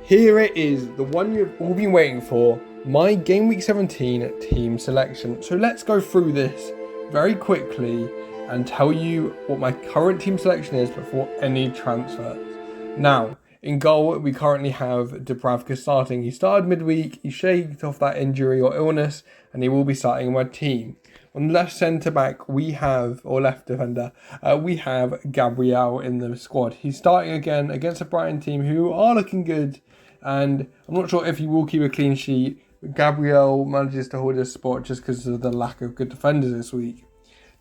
Here it is, the one you've all been waiting for, my Game Week 17 team selection. So let's go through this very quickly and tell you what my current team selection is before any transfers. Now, in goal, we currently have Dubravka starting. He started midweek, he shaved off that injury or illness, and he will be starting in my team. On the left centre back, left defender, we have Gabriel in the squad. He's starting again against a Brighton team who are looking good, and I'm not sure if he will keep a clean sheet. Gabriel manages to hold his spot just because of the lack of good defenders this week.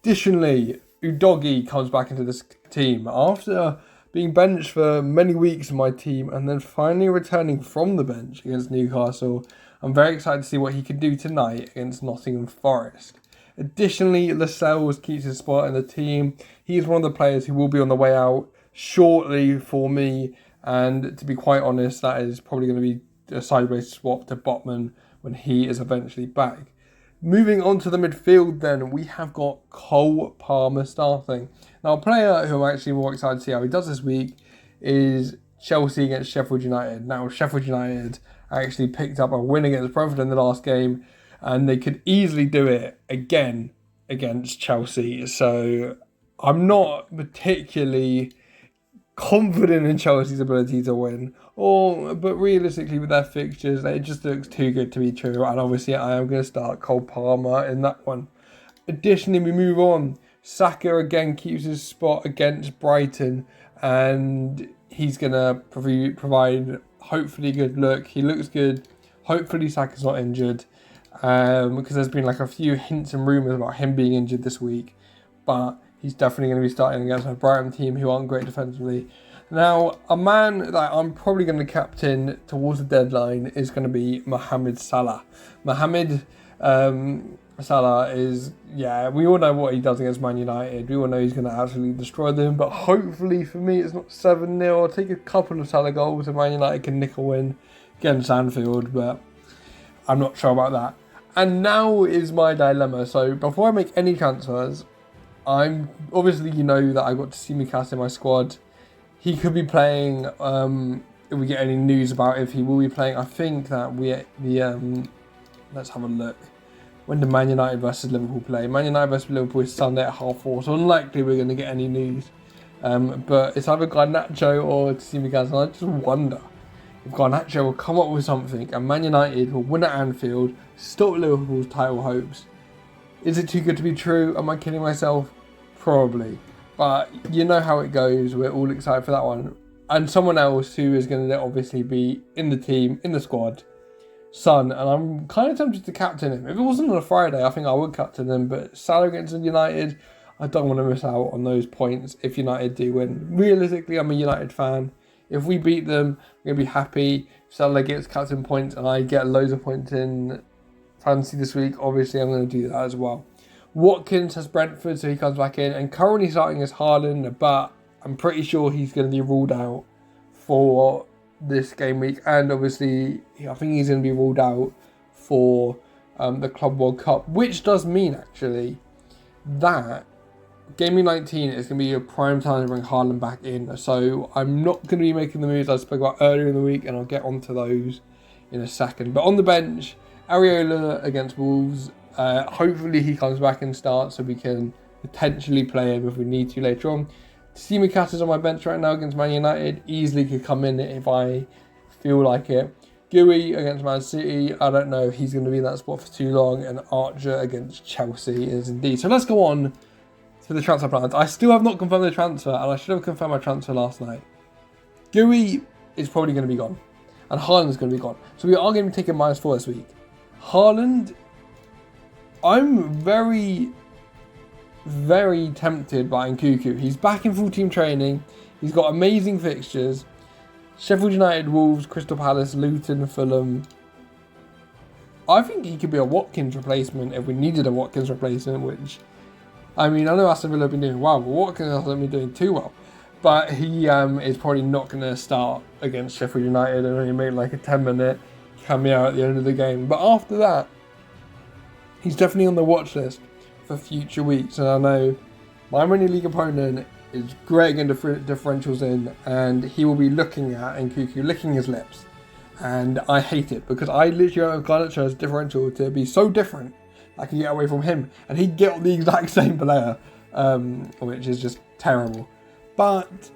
Additionally, Udogie comes back into this team after being benched for many weeks in my team and then finally returning from the bench against Newcastle. I'm very excited to see what he can do tonight against Nottingham Forest. Additionally, Lascelles keeps his spot in the team. He's one of the players who will be on the way out shortly for me, and to be quite honest, that is probably going to be a sideways swap to Botman when he is eventually back. Moving on to the midfield then, we have got Cole Palmer starting. Now, a player who I'm actually more excited to see how he does this week is Chelsea against Sheffield United. Now, Sheffield United actually picked up a win against Brentford in the last game, and they could easily do it again against Chelsea. So I'm not particularly confident in Chelsea's ability to win, but realistically with their fixtures, it just looks too good to be true, and obviously I am going to start Cole Palmer in that one. Additionally, we move on. Saka again keeps his spot against Brighton, and he's going to provide hopefully a good look. He looks good. Hopefully Saka's not injured, because there's been like a few hints and rumours about him being injured this week, but he's definitely going to be starting against a Brighton team who aren't great defensively. Now, a man that I'm probably going to captain towards the deadline is going to be Mohamed Salah. Mohamed Salah is, we all know what he does against Man United. We all know he's going to absolutely destroy them, but hopefully for me it's not 7-0. I'll take a couple of Salah goals and Man United can nick a win against Anfield, but I'm not sure about that. And now is my dilemma. So before I make any transfers, I'm obviously, that I got to see Mikasa in my squad. He could be playing. If we get any news about if he will be playing, I think that let's have a look. When do Man United versus Liverpool play? Man United versus Liverpool is Sunday at 4:30, so unlikely we're going to get any news. But it's either Garnacho or Tsimikas, and I just wonder if Garnacho will come up with something and Man United will win at Anfield, stop Liverpool's title hopes. Is it too good to be true? Am I kidding myself? Probably. But you know how it goes. We're all excited for that one. And someone else who is going to obviously be in the team, in the squad, Son. And I'm kind of tempted to captain him. If it wasn't on a Friday, I think I would captain him. But Salah against United, I don't want to miss out on those points if United do win. Realistically, I'm a United fan. If we beat them, I'm going to be happy. If Salah gets captain points and I get loads of points in fantasy this week, obviously I'm going to do that as well. Watkins has Brentford, so he comes back in, and currently starting as Haaland, but I'm pretty sure he's going to be ruled out for this game week, and obviously I think he's going to be ruled out for the Club World Cup, which does mean actually that Gameweek 19 is going to be a prime time to bring Haaland back in. So I'm not going to be making the moves I spoke about earlier in the week, and I'll get onto those in a second. But on the bench, Areola against Wolves. Hopefully he comes back and starts so we can potentially play him if we need to later on. Tsimikas is on my bench right now against Man United. Easily could come in if I feel like it. Gui against Man City. I don't know if he's going to be in that spot for too long. And Archer against Chelsea is indeed. So let's go on to the transfer plans. I still have not confirmed the transfer, and I should have confirmed my transfer last night. Gui is probably going to be gone. And Haaland is going to be gone. So we are going to be taking -4 this week. Haaland, I'm very, very tempted by Nkunku. He's back in full team training. He's got amazing fixtures. Sheffield United, Wolves, Crystal Palace, Luton, Fulham. I think he could be a Watkins replacement if we needed a Watkins replacement, which, I mean, I know Aston Villa have been doing well, but Watkins hasn't been doing too well. But he is probably not going to start against Sheffield United and only make like a 10-minute cameo at the end of the game. But after that, he's definitely on the watch list for future weeks. And I know my Premier League opponent is great getting differentials in, and he will be looking at Nkunku, licking his lips. And I hate it because I literally want Garnacho's differential to be so different I can get away from him. And he'd get the exact same player, which is just terrible. But,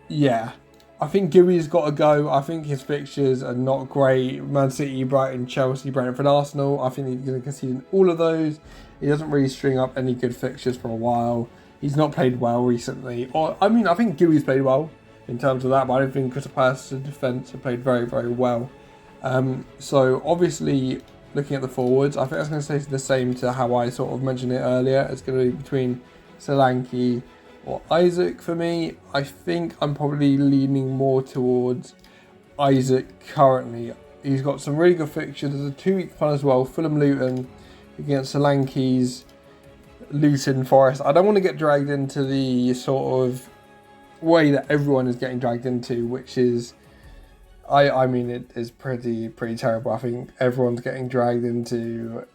yeah, I think Goui's got to go. I think his fixtures are not great. Man City, Brighton, Chelsea, Brentford, Arsenal. I think he's going to concede in all of those. He doesn't really string up any good fixtures for a while. He's not played well recently. I think Goui's played well in terms of that, but I don't think Crystal Palace's defence have played very, very well. So, obviously, looking at the forwards, I think that's going to stay the same to how I sort of mentioned it earlier. It's going to be between Solanke or Isaac for me. I think I'm probably leaning more towards Isaac currently. He's got some really good fixtures. There's a 2-week plan as well. Fulham Luton against Solanke's Luton Forest. I don't want to get dragged into the sort of way that everyone is getting dragged into, which is, I mean, it is pretty terrible. I think everyone's getting dragged into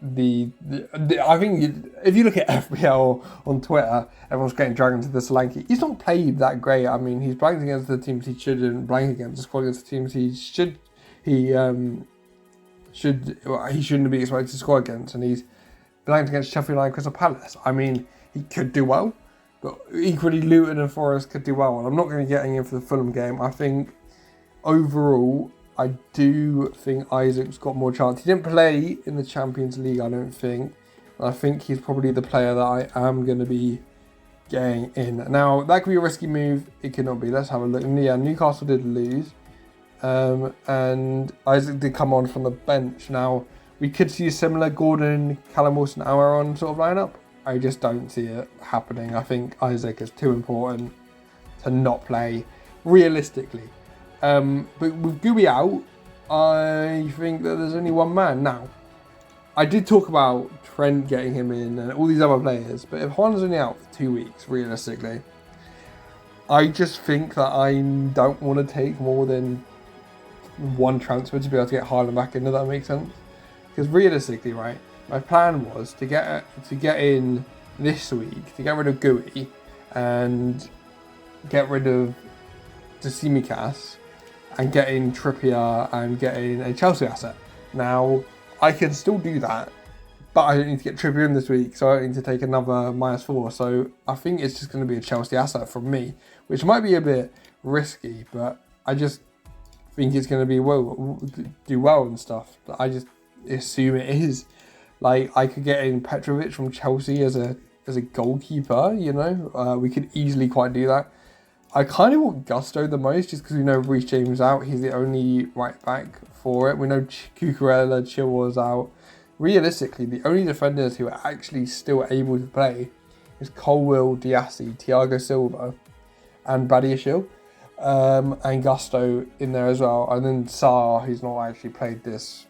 I think if you look at FPL on Twitter, everyone's getting dragged into the Solanke. He's not played that great. I mean, he's blanked against the teams he shouldn't blank against, scored against the teams he should. He shouldn't be expected to score against, and he's blanked against Sheffield United, Crystal Palace. I mean, he could do well, but equally Luton and Forest could do well. And I'm not going to get in for the Fulham game. I think overall, I do think Isaac's got more chance. He didn't play in the Champions League, I don't think. I think he's probably the player that I am going to be getting in. Now, that could be a risky move. It could not be. Let's have a look. And yeah, Newcastle did lose. And Isaac did come on from the bench. Now, we could see a similar Gordon, Callum Wilson-Almiron sort of lineup. I just don't see it happening. I think Isaac is too important to not play realistically. But with Goui out, I think that there's only one man. Now, I did talk about Trent getting him in and all these other players, but if Haaland's only out for 2 weeks, realistically, I just think that I don't want to take more than one transfer to be able to get Haaland back in, if that makes sense. Because realistically, right, my plan was to get in this week, to get rid of Goui and get rid of Tsimikas and get in Trippier and get in a Chelsea asset. Now, I can still do that, but I don't need to get Trippier in this week, so I don't need to take another -4. So I think it's just going to be a Chelsea asset from me, which might be a bit risky, but I just think it's going to be do well and stuff. But I just assume it is. Like, I could get in Petrovic from Chelsea as a goalkeeper, you know. We could easily quite do that. I kind of want Gusto the most, just because we know Reece James out. He's the only right back for it. We know Cucurella, Chilwell's out. Realistically, the only defenders who are actually still able to play is Colwill, Diassi, Thiago Silva, and Badiashile. And Gusto in there as well. And then Sarr, who's not actually played this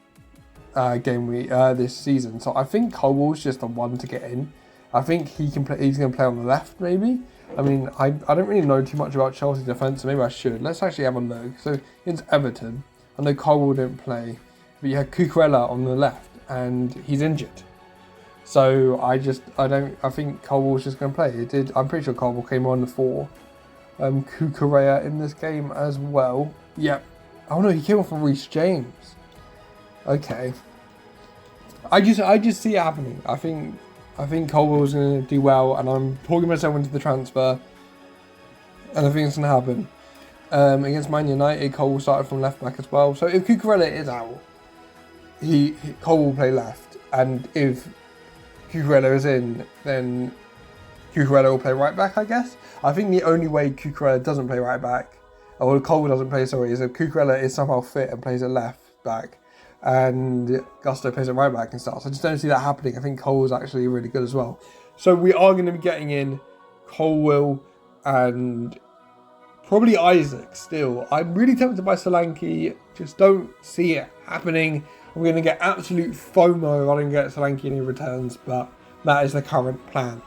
game week this season. So I think Colwill's just the one to get in. I think he can play. He's going to play on the left, maybe. I mean, I don't really know too much about Chelsea defence, so maybe I should. Let's actually have a look. So, against Everton, I know Colwill didn't play, but you had Cucurella on the left, and he's injured. So, I think Colwill's just going to play. I'm pretty sure Colwill came on for Cucurella in this game as well. Yep. Oh no, he came off for Reece James. Okay. I just see it happening. I think Colwell's going to do well, and I'm talking myself into the transfer, and I think it's going to happen. Against Man United, Colwell started from left back as well. So if Cucurella is out, Colwell will play left, and if Cucurella is in, then Cucurella will play right back, I guess. I think the only way Cucurella doesn't play right back, or Colwell doesn't play, sorry, is if Cucurella is somehow fit and plays at left back, and Gusto plays at right back and stuff. So I just don't see that happening. I think Cole's actually really good as well. So we are going to be getting in Colwill and probably Isaac still. I'm really tempted by Solanke. Just don't see it happening. I'm going to get absolute FOMO if I don't get Solanke any returns, but that is the current plans.